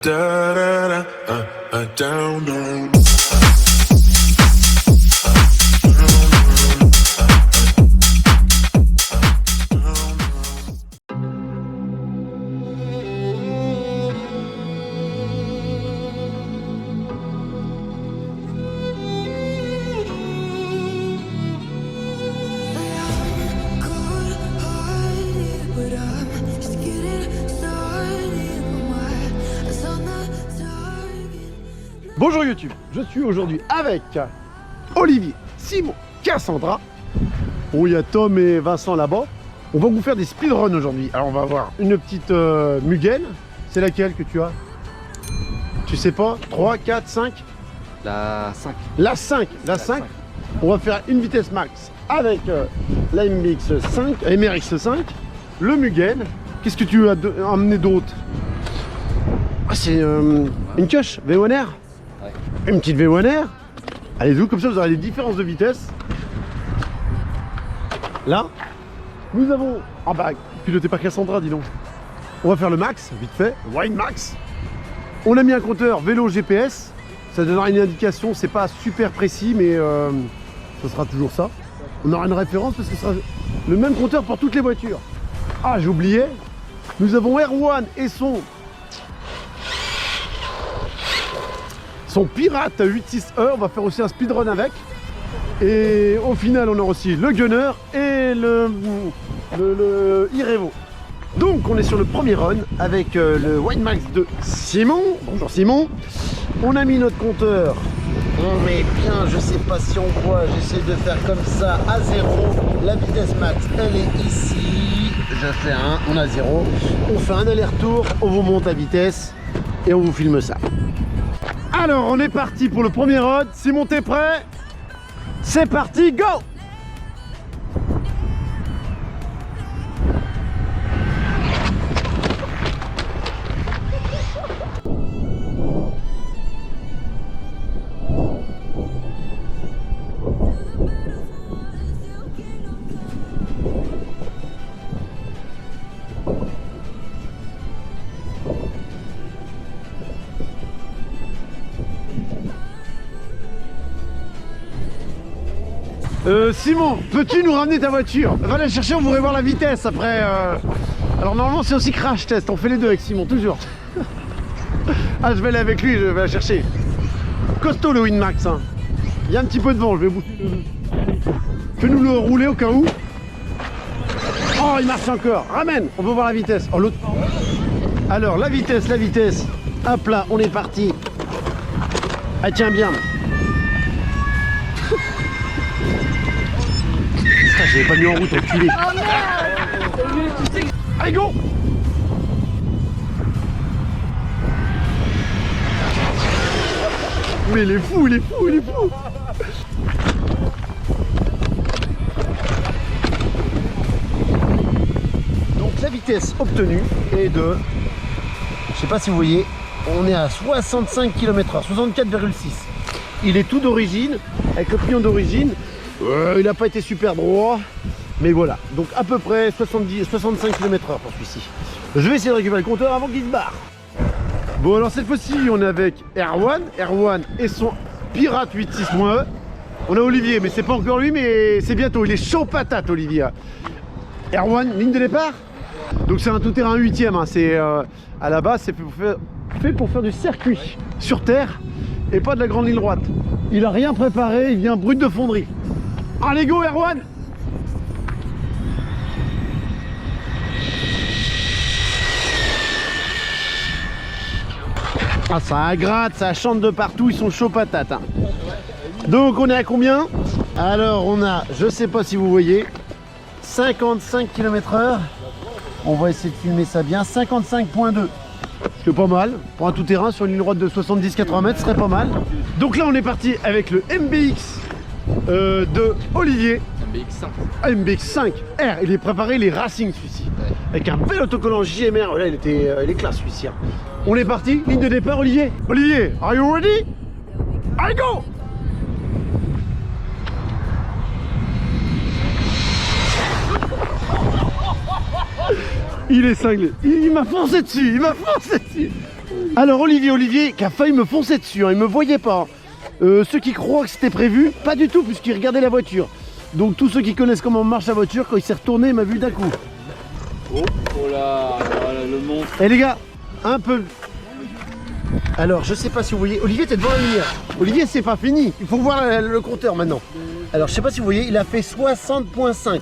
Da da da, down, down. Bonjour YouTube, je suis aujourd'hui avec Olivier, Simon, Cassandra. Bon, il y a Tom et Vincent là-bas. On va vous faire des speedruns aujourd'hui. Alors on va avoir une petite Mugen. C'est laquelle que tu as? Tu sais pas? 3, 4, 5? La 5. La 5, la 5. On va faire une vitesse max avec la MRX5, le Mugen. Qu'est-ce que tu as emmené d'autre? Ah, c'est une queue V1R. Une petite V1R. Allez-y, comme ça vous aurez des différences de vitesse. Là, nous avons... Ah bah, piloté par Cassandra, dis donc. On va faire le max, vite fait, Wine Max. On a mis un compteur vélo GPS. Ça donnera une indication, c'est pas super précis, mais ce sera toujours ça. On aura une référence parce que ce sera le même compteur pour toutes les voitures. Ah, j'ai oublié. Nous avons Erwan et son Pirate 86E, on va faire aussi un speedrun avec. Et au final, on a aussi le Gunner et le Irevo. Donc, on est sur le premier run avec le Wine Max de Simon. Bonjour Simon. On a mis notre compteur. On met bien, je sais pas si on voit, j'essaie de faire comme ça à 0. La vitesse max, elle est ici. Je fais 1, on a 0. On fait un aller-retour, on vous monte la vitesse et on vous filme ça. Alors, on est parti pour le premier run. Simon, t'es prêt? C'est parti, go! Simon, peux-tu nous ramener ta voiture? Va la chercher, on voudrait voir la vitesse après. Alors normalement c'est aussi crash test, on fait les deux avec Simon, toujours. Ah, je vais aller avec lui, je vais la chercher. Costaud le Winmax, hein. Il y a un petit peu de vent, je vais bouffer le... Fais-nous le rouler au cas où. Oh, il marche encore. Ramène, on veut voir la vitesse. Oh, l'autre. Alors, la vitesse. Hop là, on est parti. Ah, tiens bien. J'avais pas mis en route, enculé. Oh merde! Allez, go! Mais il est fou, il est fou, il est fou! Donc la vitesse obtenue est de... Je sais pas si vous voyez, on est à 65 km/h, 64,6. Il est tout d'origine, avec le pignon d'origine. Il n'a pas été super droit, mais voilà. Donc à peu près 65 km/h pour celui-ci. Je vais essayer de récupérer le compteur avant qu'il se barre. Bon, alors cette fois-ci, on est avec Erwan et son Pirate 86.E. On a Olivier, mais c'est pas encore lui, mais c'est bientôt. Il est chaud patate, Olivier. Erwan, ligne de départ. Donc c'est un tout-terrain 8e. Hein. C'est à la base, c'est fait pour faire du circuit sur terre et pas de la grande ligne droite. Il a rien préparé, il vient brut de fonderie. Allez, go Erwan! Ah, ça gratte, ça chante de partout, ils sont chauds patates. Hein. Donc on est à combien? Alors on a, je sais pas si vous voyez, 55 km/h. On va essayer de filmer ça bien, 55.2. C'est pas mal, pour un tout-terrain sur une ligne droite de 70-80 mètres, ce serait pas mal. Donc là on est parti avec le MBX de Olivier. MBX5. MBX5 R, il est préparé les racing celui-ci. Ouais. Avec un bel autocollant JMR, là il est classe celui-ci. Hein. On est parti, ligne de départ Olivier. Olivier, are you ready? Allez go! Il est cinglé. Il m'a foncé dessus. Alors Olivier qui a failli me foncer dessus, hein, il me voyait pas. Ceux qui croient que c'était prévu, pas du tout puisqu'il regardait la voiture. Donc tous ceux qui connaissent comment marche la voiture, quand il s'est retourné, il m'a vu d'un coup. Oh là, le monstre. Eh les gars, un peu. Alors je sais pas si vous voyez, Olivier t'es devant la lumière. Olivier c'est pas fini, il faut voir le compteur maintenant. Alors je sais pas si vous voyez, il a fait 60.5.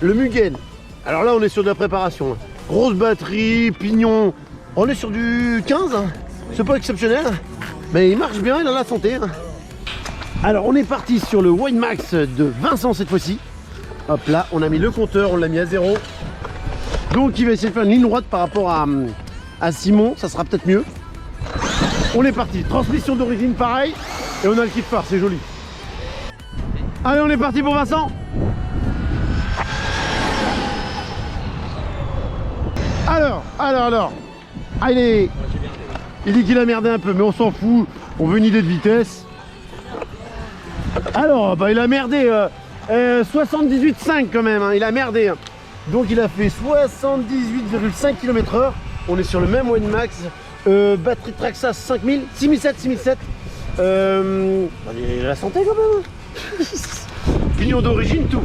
Le Mugen. Alors là on est sur de la préparation. Grosse batterie, pignon. On est sur du 15, hein. C'est pas exceptionnel. Mais il marche bien, il a la santé. Hein. Alors on est parti sur le Winemax de Vincent cette fois-ci. Hop là, on a mis le compteur, on l'a mis à 0. Donc il va essayer de faire une ligne droite par rapport à Simon, ça sera peut-être mieux. On est parti, transmission d'origine pareil. Et on a le kit phare, c'est joli. Allez, on est parti pour Vincent. Alors. Ah, il dit qu'il a merdé un peu, mais on s'en fout. On veut une idée de vitesse. Alors, bah, il a merdé 78,5 quand même, hein, il a merdé. Donc il a fait 78,5 km/h. On est sur le même Winemax. Batterie Traxxas 5000, 6007. Il a la santé quand même. Pignon d'origine, tout.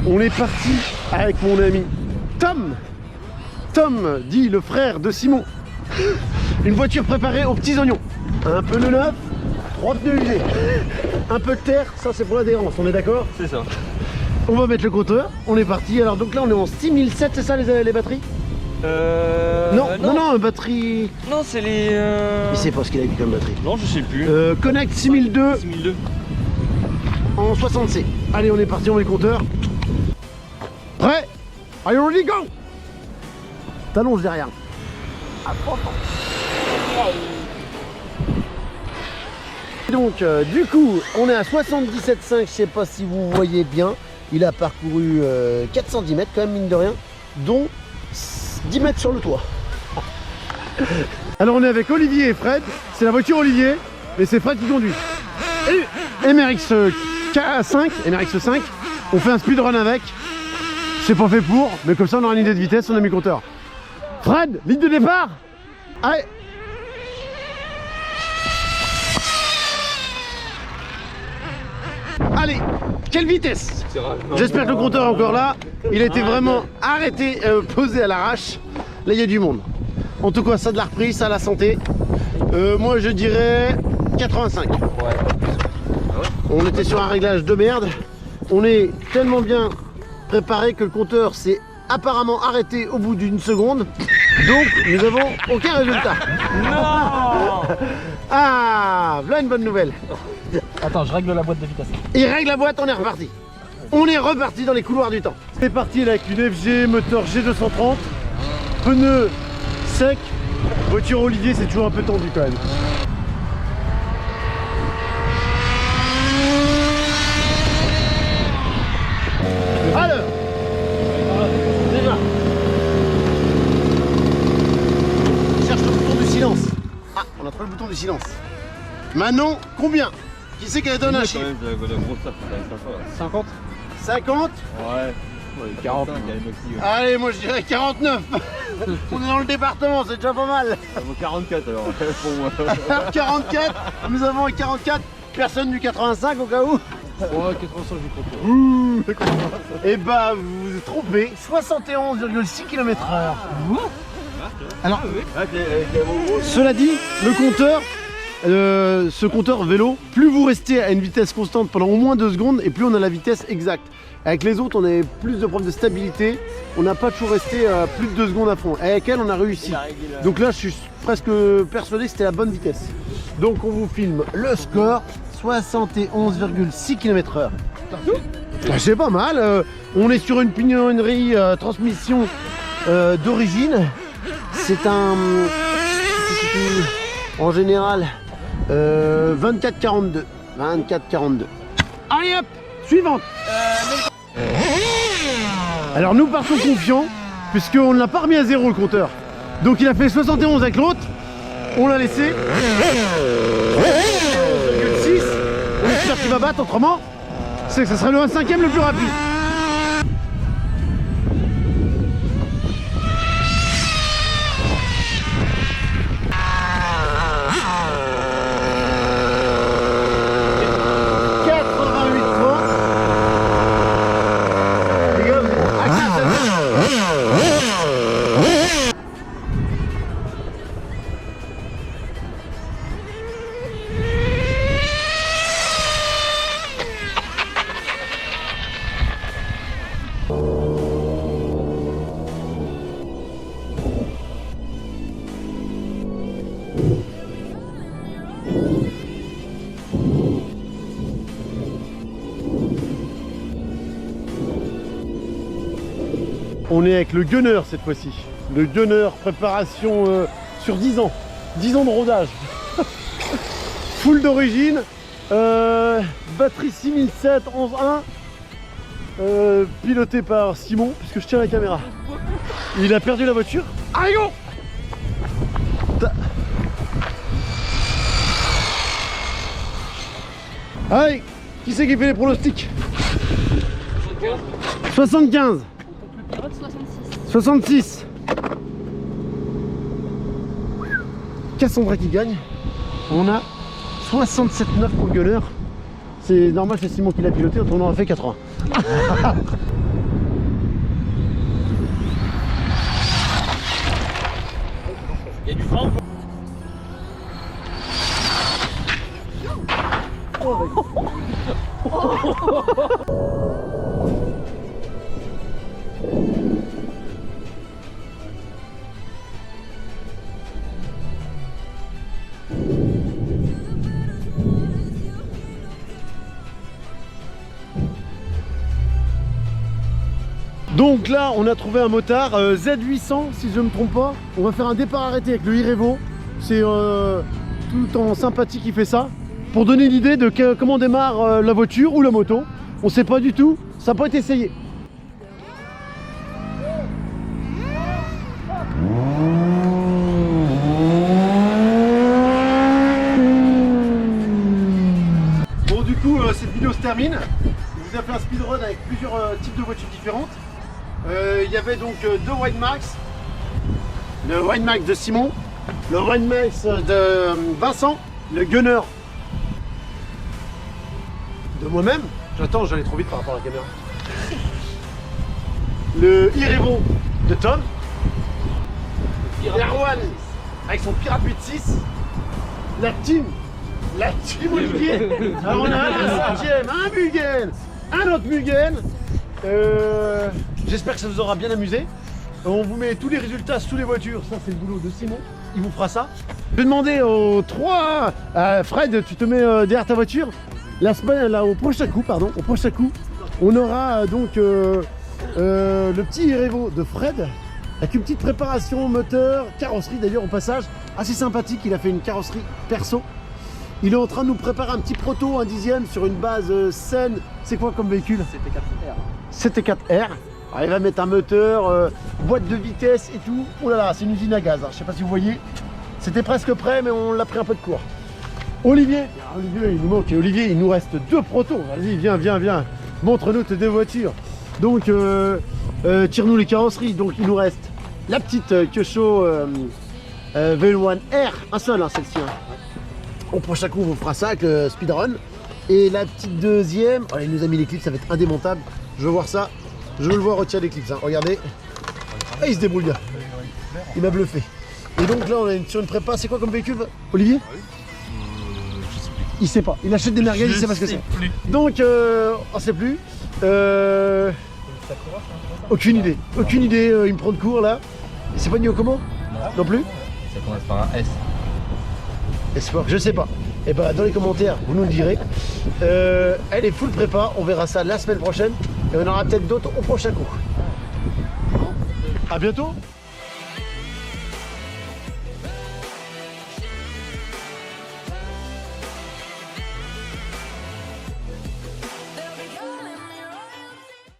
On est parti avec mon ami Tom. Tom, dit le frère de Simon. Une voiture préparée aux petits oignons. Un pneu neuf, 3 pneus usés. Un peu de terre, ça c'est pour l'adhérence, on est d'accord? C'est ça. On va mettre le compteur, on est parti. Alors donc là on est en 6007, c'est ça les batteries? Non, batterie... Non, c'est les... Il sait pas ce qu'il a mis comme batterie. Non, je sais plus. Connect 6002 6002. en 60C. Allez, on est parti, on met le compteur. Prêt? Are you ready, go? T'allonges derrière. Donc, du coup, on est à 77,5, je sais pas si vous voyez bien. Il a parcouru 410 mètres quand même, mine de rien, dont 10 mètres sur le toit. Alors on est avec Olivier et Fred, c'est la voiture Olivier, mais c'est Fred qui conduit. Et MRX5, on fait un speedrun avec. C'est pas fait pour, mais comme ça on aura une idée de vitesse, on a mis le compteur. Fred, ligne de départ. Allez. Allez, quelle vitesse! J'espère que le compteur est encore là. Il a été vraiment arrêté, posé à l'arrache. Là, il y a du monde. En tout cas, ça de la reprise, ça a la santé. Moi, je dirais 85. Ouais. On était sur un réglage de merde. On est tellement bien préparé que le compteur s'est apparemment arrêté au bout d'une seconde. Donc, nous n'avons aucun résultat. Non. Ah, voilà une bonne nouvelle. Attends, je règle la boîte de vitesse. Il règle la boîte, on est reparti. On est reparti dans les couloirs du temps. C'est parti là, avec une FG moteur G230, pneus secs, voiture Olivier, c'est toujours un peu tendu quand même. Alors, déjà, on cherche le bouton du silence. Ah, on a trouvé le bouton du silence. Manon, combien? Qui c'est qu'elle donne un chiffre? 50. 50? Ouais. 40. Allez, moi je dirais 49. On est dans le département, c'est déjà pas mal. Ça vaut 44 alors, pour moi. 44, nous avons un 44, personne du 85 au cas où. Ouais, 85 je crois. Et bah vous vous êtes trompé, 71,6 km/h. Alors, cela dit, le compteur, ce compteur vélo, plus vous restez à une vitesse constante pendant au moins 2 secondes et plus on a la vitesse exacte. Avec les autres, on avait plus de problèmes de stabilité. On n'a pas toujours resté plus de 2 secondes à fond. Avec elle, on a réussi. Donc là, je suis presque persuadé que c'était la bonne vitesse. Donc on vous filme le score, 71,6 km/h. C'est pas mal. On est sur une pignonnerie transmission d'origine. C'est un... En général, 24-42. 24-42. Allez hop, suivante. Alors nous partons confiants, puisqu'on ne l'a pas remis à 0 le compteur. Donc il a fait 71 avec l'autre, on l'a laissé. 6. On espère qu'il va battre, autrement, c'est que ce serait le 1/5e le plus rapide. On est avec le gunner cette fois-ci. Le gunner, préparation sur 10 ans. 10 ans de rodage. Full d'origine. Batterie 6007 11.1. Piloté par Simon, puisque je tiens la caméra. Il a perdu la voiture. Allez go! Allez, qui c'est qui fait les pronostics? 75. 66. Cassandra qui gagne. On a 67,9 pour le gunner. C'est normal, c'est Simon qui l'a piloté, on en a fait 80. Il y a du frein. Donc là, on a trouvé un motard Z800, si je ne me trompe pas. On va faire un départ arrêté avec le iRevo. C'est tout en sympathie qui fait ça. Pour donner une idée de comment démarre la voiture ou la moto. On ne sait pas du tout, ça n'a pas été essayé. Bon, du coup, cette vidéo se termine. Je vous ai fait un speedrun avec plusieurs types de voitures différentes. Il y avait donc deux Winemax, le Winemax de Simon, le Winemax de Vincent, le Gunner de moi-même. J'attends, j'allais trop vite par rapport à la caméra. Le iRevo de Tom, Erwan avec son Pirate 8.6, la team Olivier. Alors on a un cinquième, un Mugen, un autre Mugen. J'espère que ça vous aura bien amusé. On vous met tous les résultats sur les voitures. Ça, c'est le boulot de Simon. Il vous fera ça. Je vais demander aux trois. Fred, tu te mets derrière ta voiture. La semaine, là, au prochain coup, on aura donc le petit iRevo de Fred avec une petite préparation moteur, carrosserie d'ailleurs au passage. Assez sympathique. Il a fait une carrosserie perso. Il est en train de nous préparer un petit proto, un 10e sur une base saine. C'est quoi comme véhicule? CT4R. Alors, il va mettre un moteur, boîte de vitesse et tout. Oh là là, c'est une usine à gaz. Hein. Je sais pas si vous voyez. C'était presque prêt, mais on l'a pris un peu de cours. Olivier, il nous manque. Olivier, il nous reste deux protos. Vas-y, viens. Montre-nous tes deux voitures. Donc, tire-nous les carrosseries. Donc, il nous reste la petite Kyosho V1R. Un seul, hein, celle-ci. Hein. Au prochain coup, on vous fera ça avec le speedrun. Et la petite deuxième, oh, il nous a mis les clips, ça va être indémontable. Je veux voir ça. Je veux le voir retirer les clips. Hein. Regardez. Ah, il se débrouille bien. Il m'a bluffé. Et donc là, on est sur une prépa. C'est quoi comme véhicule, Olivier? Je sais plus. Il sait pas. Il achète des merguez, il sait pas ce que c'est. Donc, on sait plus. Aucune idée. Il me prend de court là. C'est pas Nio comment? Non plus. Ça commence par un S. Espoir, je sais pas. Et bah dans les commentaires, vous nous le direz. Elle est full prépa, on verra ça la semaine prochaine. Et on aura peut-être d'autres au prochain coup. A bientôt.